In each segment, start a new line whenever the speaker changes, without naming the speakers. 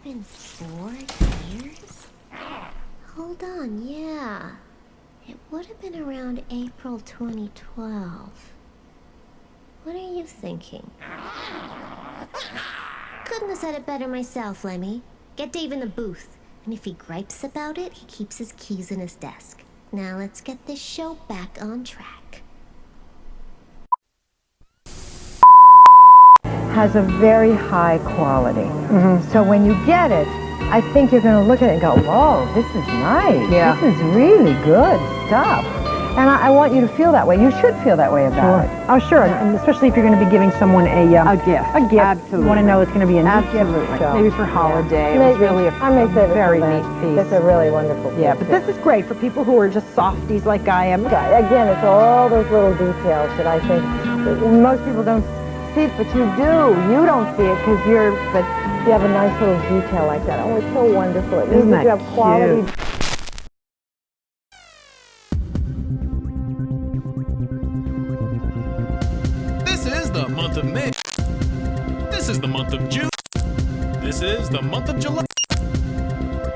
been 4 years? Hold on, yeah. It would have been around April 2012. What are you thinking? Couldn't have said it better myself, Lemmy. Get Dave in the booth, and if he gripes about it, he keeps his keys in his desk. Now let's get this show back on track.
Has a very high quality. So when you get it, I think you're going to look at it and go, whoa, this is nice. Yeah. This is really good stuff. And I want you to feel that way. You should feel that way about it.
Oh, sure. And especially if you're going to be giving someone a gift.
A gift.
Absolutely. You want to know it's going to be a neat gift.
So,
maybe for holiday. Yeah. It was really a very neat piece.
It's a really wonderful piece.
Yeah, but this is great for people who are just softies like I am.
Again, it's all those little details that I think most people don't see it, but you do. You don't see it because but you have a nice little detail like that. Oh, it's so wonderful. It means that you have quality.
This is the month of May. This is the month of June. This is the month of July.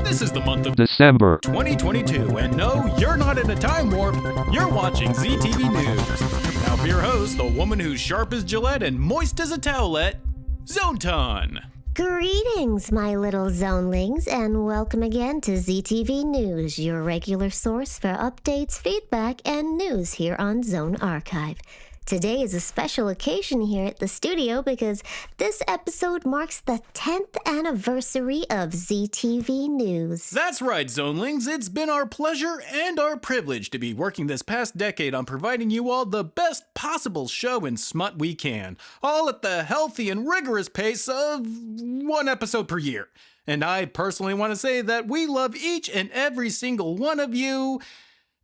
This is the month of
December
2022. And no, you're not in a time warp. You're watching ZTV News. Now for your host, the woman who's sharp as Gillette and moist as a towelette, Zontan.
Greetings, my little zonelings, and welcome again to ZTV News, your regular source for updates, feedback, and news here on Zone Archive. Today is a special occasion here at the studio because this episode marks the 10th anniversary of ZTV News.
That's right, Zonelings. It's been our pleasure and our privilege to be working this past decade on providing you all the best possible show and smut we can, all at the healthy and rigorous pace of 1 episode per year. And I personally want to say that we love each and every single one of you,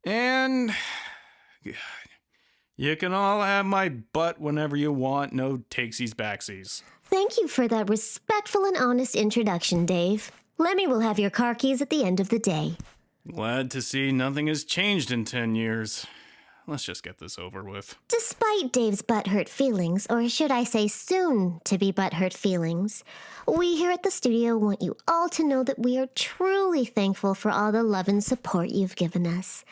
and you can all have my butt whenever you want, no takesies backsies.
Thank you for that respectful and honest introduction, Dave. Lemmy will have your car keys at the end of the day.
Glad to see nothing has changed in 10 years. Let's just get this over with.
Despite Dave's butthurt feelings, or should I say soon-to-be butthurt feelings, we here at the studio want you all to know that we are truly thankful for all the love and support you've given us.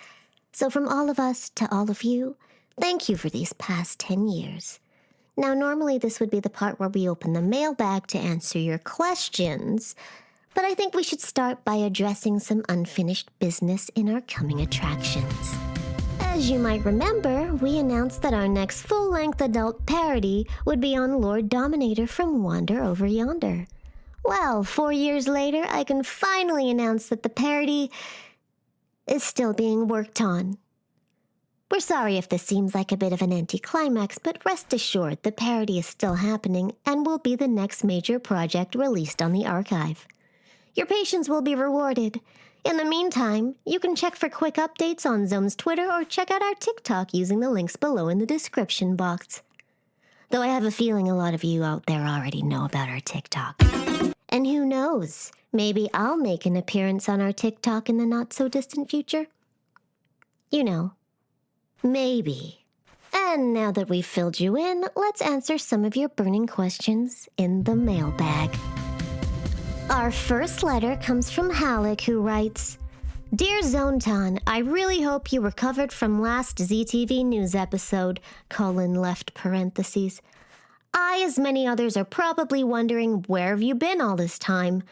So from all of us to all of you, thank you for these past 10 years. Now, normally this would be the part where we open the mailbag to answer your questions, but I think we should start by addressing some unfinished business in our coming attractions. As you might remember, we announced that our next full-length adult parody would be on Lord Dominator from Wander Over Yonder. Well, 4 years later, I can finally announce that the parody is still being worked on. We're sorry if this seems like a bit of an anticlimax, but rest assured the parody is still happening and will be the next major project released on the archive. Your patience will be rewarded. In the meantime, you can check for quick updates on Zone's Twitter or check out our TikTok using the links below in the description box. Though I have a feeling a lot of you out there already know about our TikTok. And who knows, maybe I'll make an appearance on our TikTok in the not-so-distant future. You know. Maybe. And now that we've filled you in, let's answer some of your burning questions in the mailbag. Our first letter comes from Halleck, who writes, Dear Zontan, I really hope you recovered from last ZTV News episode, left parentheses. I, as many others, are probably wondering, where have you been all this time?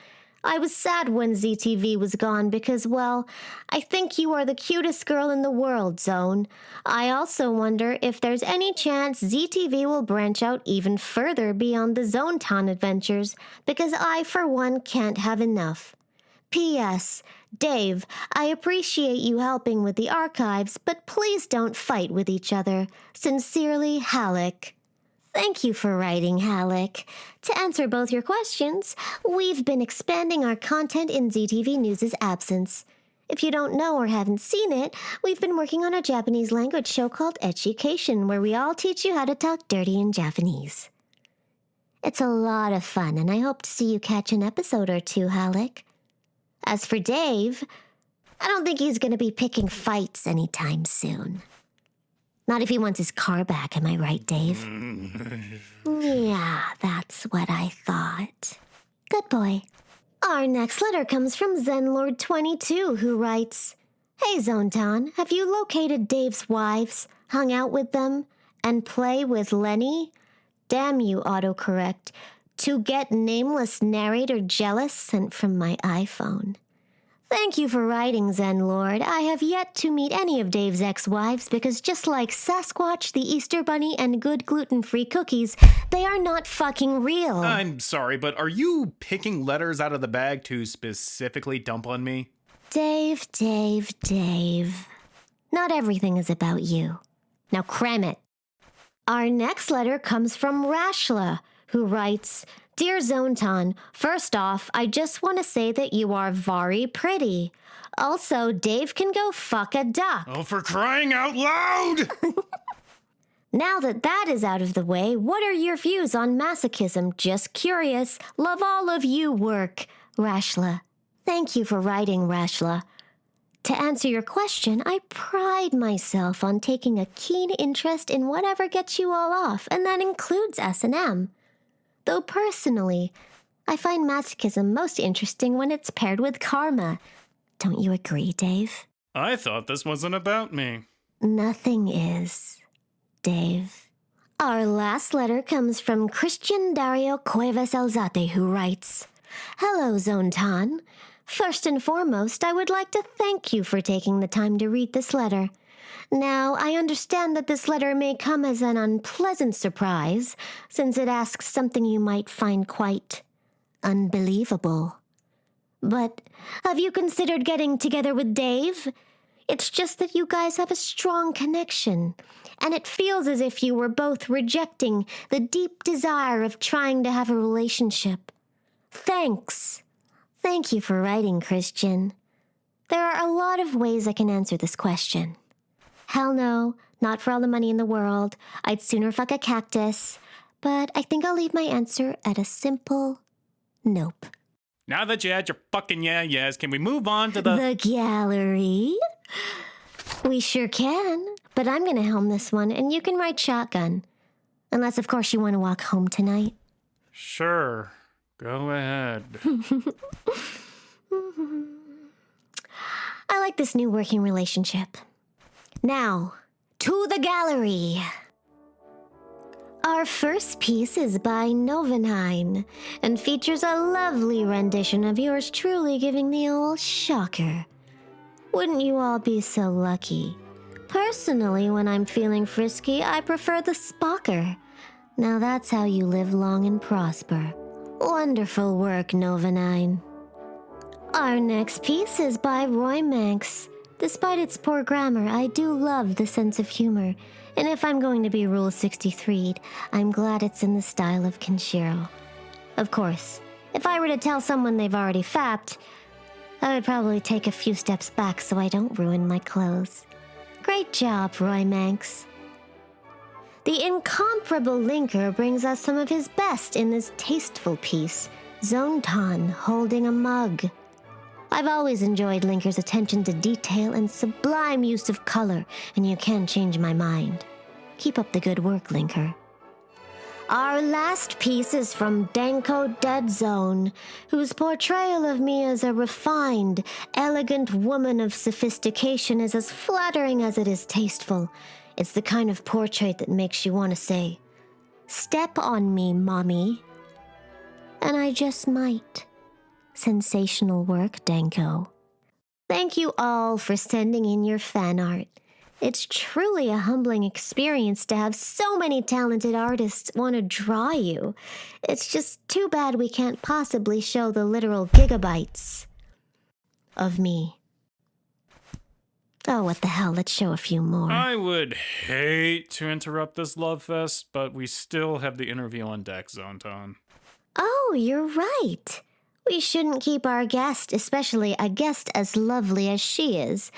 I was sad when ZTV was gone because, well, I think you are the cutest girl in the world, Zone. I also wonder if there's any chance ZTV will branch out even further beyond the Zontan adventures, because I, for one, can't have enough. P.S. Dave, I appreciate you helping with the archives, but please don't fight with each other. Sincerely, Halleck. Thank you for writing, Halleck. To answer both your questions, we've been expanding our content in ZTV News' absence. If you don't know or haven't seen it, we've been working on a Japanese language show called Education, where we all teach you how to talk dirty in Japanese. It's a lot of fun, and I hope to see you catch an episode or two, Halleck. As for Dave, I don't think he's going to be picking fights anytime soon. Not if he wants his car back, am I right, Dave? Yeah, that's what I thought. Good boy. Our next letter comes from ZenLord22, who writes, Hey Zontan, have you located Dave's wives, hung out with them, and play with Lenny? Damn you, autocorrect. To get nameless narrator jealous sent from my iPhone. Thank you for writing, Zenlord. I have yet to meet any of Dave's ex-wives because just like Sasquatch, the Easter Bunny, and good gluten-free cookies, they are not fucking real.
I'm sorry, but are you picking letters out of the bag to specifically dump on me?
Dave. Not everything is about you. Now cram it. Our next letter comes from Rashla, who writes, Dear Zontan, first off, I just want to say that you are very pretty. Also, Dave can go fuck a duck.
Oh, for crying out loud!
Now that is out of the way, what are your views on masochism? Just curious. Love all of you work. Rashla. Thank you for writing, Rashla. To answer your question, I pride myself on taking a keen interest in whatever gets you all off, and that includes S&M. Though personally, I find masochism most interesting when it's paired with karma. Don't you agree, Dave?
I thought this wasn't about me.
Nothing is, Dave. Our last letter comes from Christian Dario Cuevas Alzate, who writes, Hello, Zontan. First and foremost, I would like to thank you for taking the time to read this letter. Now, I understand that this letter may come as an unpleasant surprise, since it asks something you might find quite unbelievable. But have you considered getting together with Dave? It's just that you guys have a strong connection, and it feels as if you were both rejecting the deep desire of trying to have a relationship. Thanks. Thank you for writing, Christian. There are a lot of ways I can answer this question. Hell no, not for all the money in the world. I'd sooner fuck a cactus. But I think I'll leave my answer at a simple nope.
Now that you had your fucking yes, can we move on to the
gallery? We sure can, but I'm gonna helm this one, and you can ride shotgun. Unless, of course, you want to walk home tonight.
Sure, go ahead.
I like this new working relationship. Now, to the gallery. Our first piece is by Novenheim and features a lovely rendition of yours truly giving the old shocker. Wouldn't you all be so lucky? Personally, when I'm feeling frisky, I prefer the spocker. Now that's how you live long and prosper. Wonderful work, Novenheim. Our next piece is by Roy Manx. Despite its poor grammar, I do love the sense of humor, and if I'm going to be Rule 63'd, I'm glad it's in the style of Kenshiro. Of course, if I were to tell someone they've already fapped, I would probably take a few steps back so I don't ruin my clothes. Great job, Roy Manx. The incomparable Linker brings us some of his best in this tasteful piece, Zontan holding a mug. I've always enjoyed Linker's attention to detail and sublime use of color, and you can change my mind. Keep up the good work, Linker. Our last piece is from Danko Dead Zone, whose portrayal of me as a refined, elegant woman of sophistication is as flattering as it is tasteful. It's the kind of portrait that makes you want to say, "Step on me, mommy." And I just might. Sensational work, Danko. Thank you all for sending in your fan art. It's truly a humbling experience to have so many talented artists want to draw you. It's just too bad we can't possibly show the literal gigabytes of me. Oh, what the hell, let's show a few more.
I would hate to interrupt this love fest, but we still have the interview on deck, Zontan.
Oh, you're right. We shouldn't keep our guest, especially a guest as lovely as she is.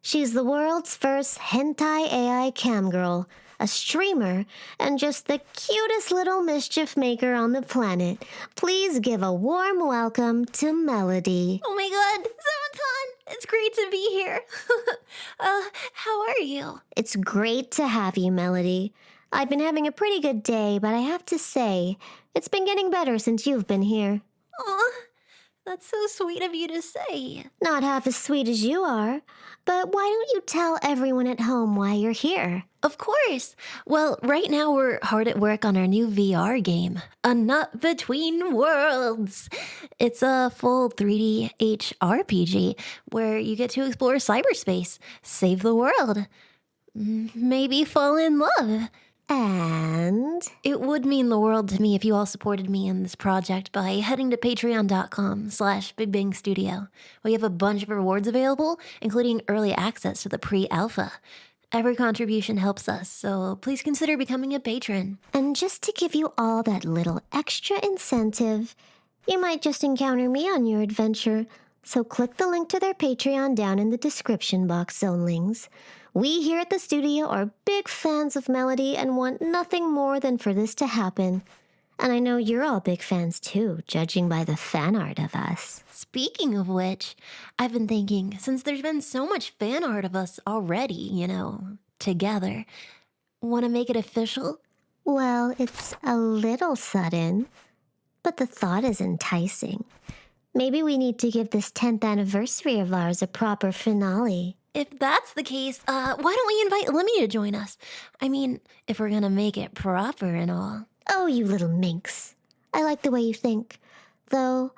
She's the world's first hentai AI cam girl, a streamer, and just the cutest little mischief maker on the planet. Please give a warm welcome to Melody.
Oh my god, Zontan, it's great to be here. How are you?
It's great to have you, Melody. I've been having a pretty good day, but I have to say, it's been getting better since you've been here.
Aw, That's so sweet of you to say.
Not half as sweet as you are, but why don't you tell everyone at home why you're here?
Of course. Well, right now we're hard at work on our new VR game, A Nut Between Worlds. It's a full 3D HRPG where you get to explore cyberspace, save the world, maybe fall in love.
And
It would mean the world to me if you all supported me in this project by heading to patreon.com/BigBangStudio. We have a bunch of rewards available, including early access to the pre-alpha. Every contribution helps us, so please consider becoming a patron.
And just to give you all that little extra incentive, you might just encounter me on your adventure. So click the link to their Patreon down in the description box, Zonelings. We here at the studio are big fans of Melody and want nothing more than for this to happen. And I know you're all big fans too, judging by the fan art of us.
Speaking of which, I've been thinking, since there's been so much fan art of us already, together, want to make it official?
Well, it's a little sudden, but the thought is enticing. Maybe we need to give this 10th anniversary of ours a proper finale.
If that's the case, why don't we invite Lemmy to join us? I mean, if we're gonna make it proper and all.
Oh, you little minx. I like the way you think. Though,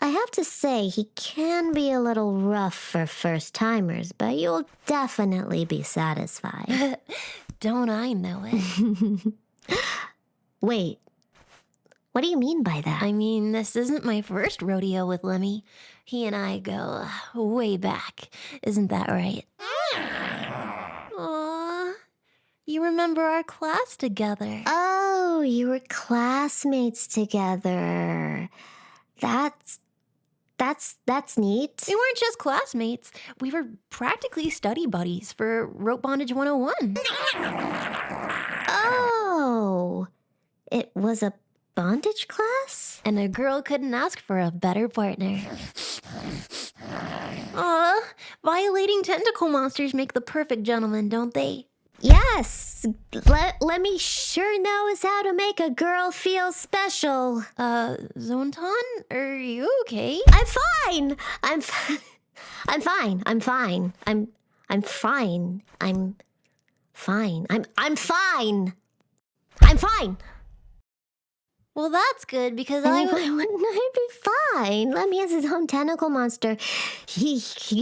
I have to say, he can be a little rough for first-timers, but you'll definitely be satisfied.
Don't I know it?
Wait, what do you mean by that?
I mean, this isn't my first rodeo with Lemmy. He and I go way back. Isn't that right? Aww. You remember our class together.
Oh, you were classmates together. That's neat.
We weren't just classmates. We were practically study buddies for Rope Bondage 101.
Oh, it was a bondage class?
And a girl couldn't ask for a better partner. Aw, violating tentacle monsters make the perfect gentleman, don't they?
Yes, Lemmy sure knows how to make a girl feel special.
Zontan, are you okay?
I'm fine. I'm fine. I'm fine. I'm fine. I'm fine. I'm fine.
Well, that's good because
Why wouldn't I be fine? Lemmy has his own tentacle monster. He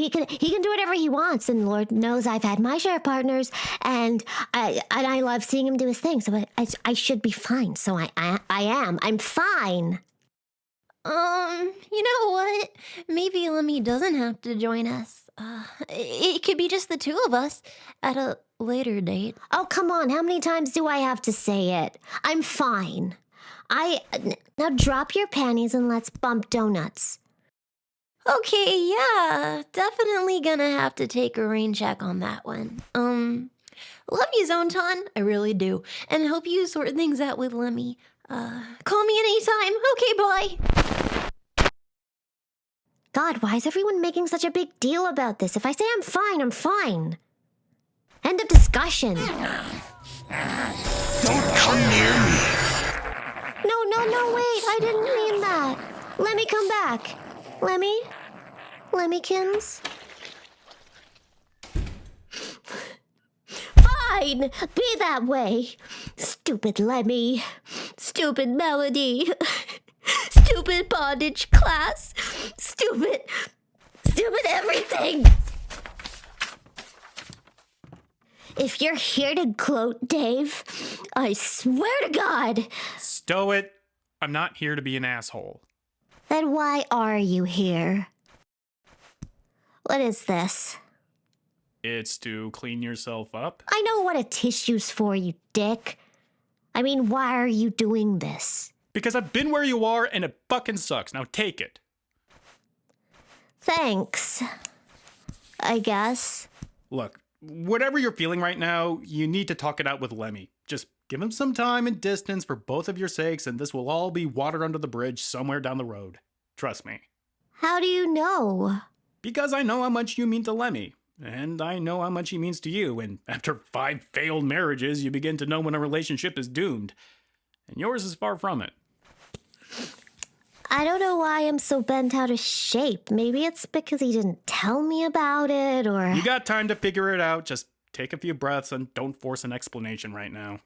can do whatever he wants, and Lord knows I've had my share of partners, and I love seeing him do his thing. So I should be fine. So I am. I'm fine.
You know what? Maybe Lemmy doesn't have to join us. It could be just the two of us at a later date.
Oh, come on. How many times do I have to say it? I'm fine. Now drop your panties and let's bump donuts.
Okay, yeah, definitely gonna have to take a rain check on that one. Love you, Zontan. I really do. And hope you sort things out with Lemmy. Call me anytime. Okay, bye.
God, why is everyone making such a big deal about this? If I say I'm fine, I'm fine. End of discussion.
Don't come near me.
No, wait, I didn't mean that. Let me come back. Lemmykins? Fine, be that way. Stupid Lemmy. Stupid Melody. Stupid bondage class. Stupid everything. If you're here to gloat, Dave, I swear to God.
Stow it. I'm not here to be an asshole.
Then why are you here? What is this?
It's to clean yourself up.
I know what a tissue's for, you dick. I mean, why are you doing this?
Because I've been where you are and it fucking sucks. Now take it.
Thanks. I guess.
Look, whatever you're feeling right now, you need to talk it out with Lemmy. Just give him some time and distance for both of your sakes, and this will all be water under the bridge somewhere down the road. Trust me.
How do you know?
Because I know how much you mean to Lemmy, and I know how much he means to you, and after 5 failed marriages, you begin to know when a relationship is doomed. And yours is far from it.
I don't know why I'm so bent out of shape. Maybe it's because he didn't tell me about it, or...
You got time to figure it out. Just take a few breaths and don't force an explanation right now.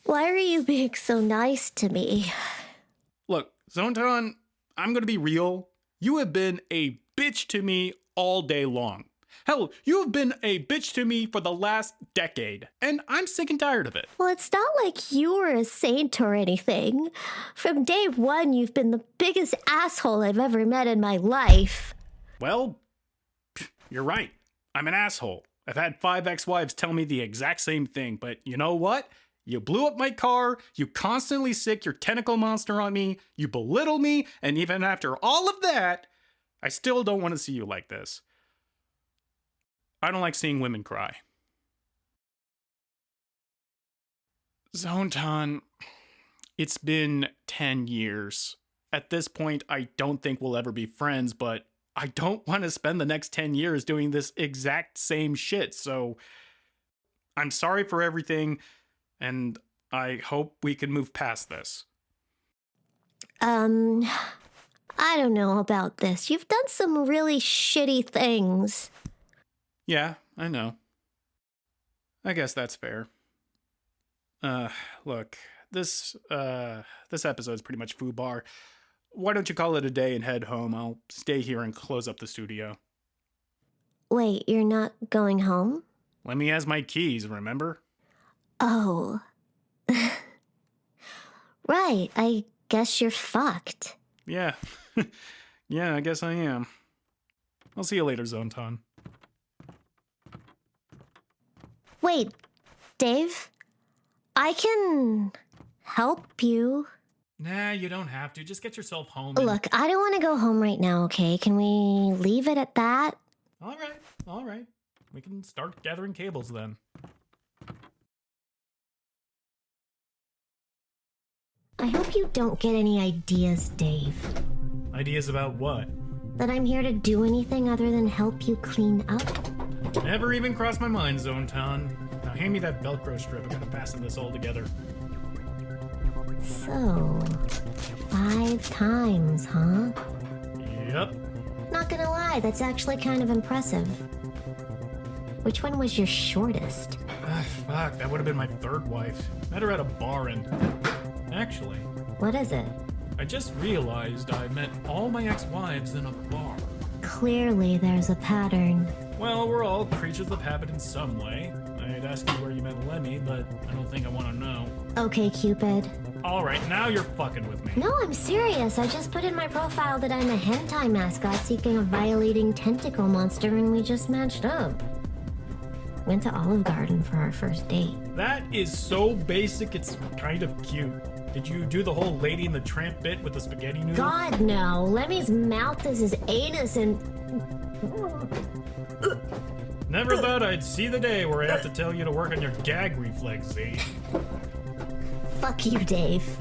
Why are you being so nice to me?
Look, Zontan, I'm gonna be real. You have been a bitch to me all day long. Hell, you have been a bitch to me for the last decade, and I'm sick and tired of it.
Well, it's not like you were a saint or anything. From day one, you've been the biggest asshole I've ever met in my life.
Well, you're right. I'm an asshole. I've had 5 ex-wives tell me the exact same thing, but you know what? You blew up my car, you constantly sick your tentacle monster on me, you belittle me, and even after all of that, I still don't want to see you like this. I don't like seeing women cry. Zontan, it's been 10 years. At this point, I don't think we'll ever be friends, but I don't want to spend the next 10 years doing this exact same shit, so I'm sorry for everything, and I hope we can move past this.
I don't know about this. You've done some really shitty things.
Yeah, I know. I guess that's fair. Look, this episode's pretty much foobar. Why don't you call it a day and head home? I'll stay here and close up the studio.
Wait, you're not going home?
Lemmy has my keys, remember?
Oh. Right, I guess you're fucked.
Yeah. Yeah, I guess I am. I'll see you later, Zontan.
Wait, Dave? I can help you.
Nah, you don't have to. Just get yourself home.
Look, I don't want to go home right now, okay? Can we leave it at that?
All right. We can start gathering cables then.
I hope you don't get any ideas, Dave.
Ideas about what?
That I'm here to do anything other than help you clean up?
Never even crossed my mind, Zontan. Now hand me that Velcro strip. I gotta fasten this all together.
So, 5 times, huh?
Yep.
Not gonna lie, that's actually kind of impressive. Which one was your shortest?
Fuck, that would have been my 3rd wife. Met her at a bar and... Actually,
What is it?
I just realized I met all my ex-wives in a bar.
Clearly, there's a pattern.
Well, we're all creatures of habit in some way. I'd ask you where you met Lemmy, but I don't think I want to know.
Okay, Cupid.
Alright, now you're fucking with me.
No, I'm serious. I just put in my profile that I'm a hentai mascot seeking a violating tentacle monster, and we just matched up. Went to Olive Garden for our first date.
That is so basic, it's kind of cute. Did you do the whole Lady and the Tramp bit with the spaghetti noodle?
God, no. Lemmy's mouth is his anus and...
Never thought I'd see the day where I have to tell you to work on your gag reflex, Z.
Fuck you, Dave.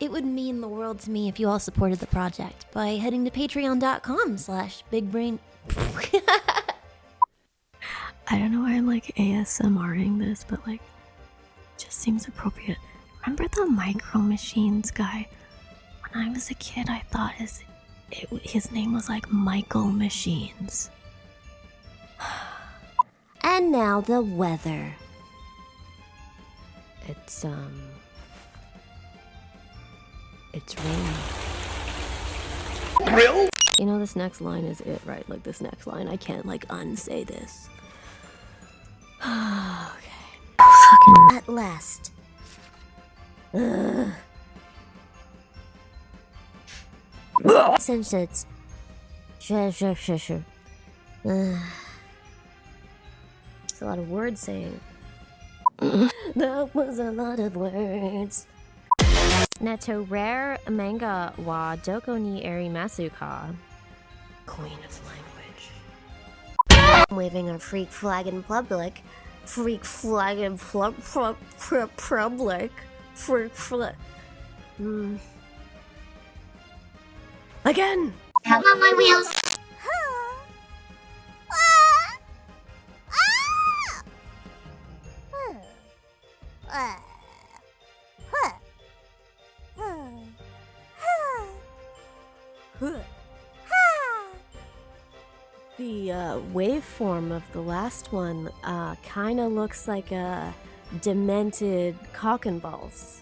It would mean the world to me if you all supported the project by heading to patreon.com/bigbrain.
I don't know why I'm like ASMRing this, but like, it just seems appropriate. Remember the Micro Machines guy? When I was a kid, I thought his name was like Michael Machines.
And now the weather.
It's raining. You know, this next line is it, right? Like this next line, I can't like unsay this. Okay.
At last. Since it's... Sure. It's a lot of word saying. That was a lot of words. Neto rare manga wa doko ni arimasu ka? Queen of language. Waving our freak flag in public. Freak flag in public. Freak flag. Again!
I'm on my wheels.
The waveform of the last one kind of looks like a demented cock and balls.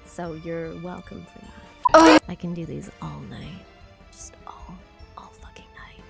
So you're welcome for that. I can do these all night. Just all fucking night.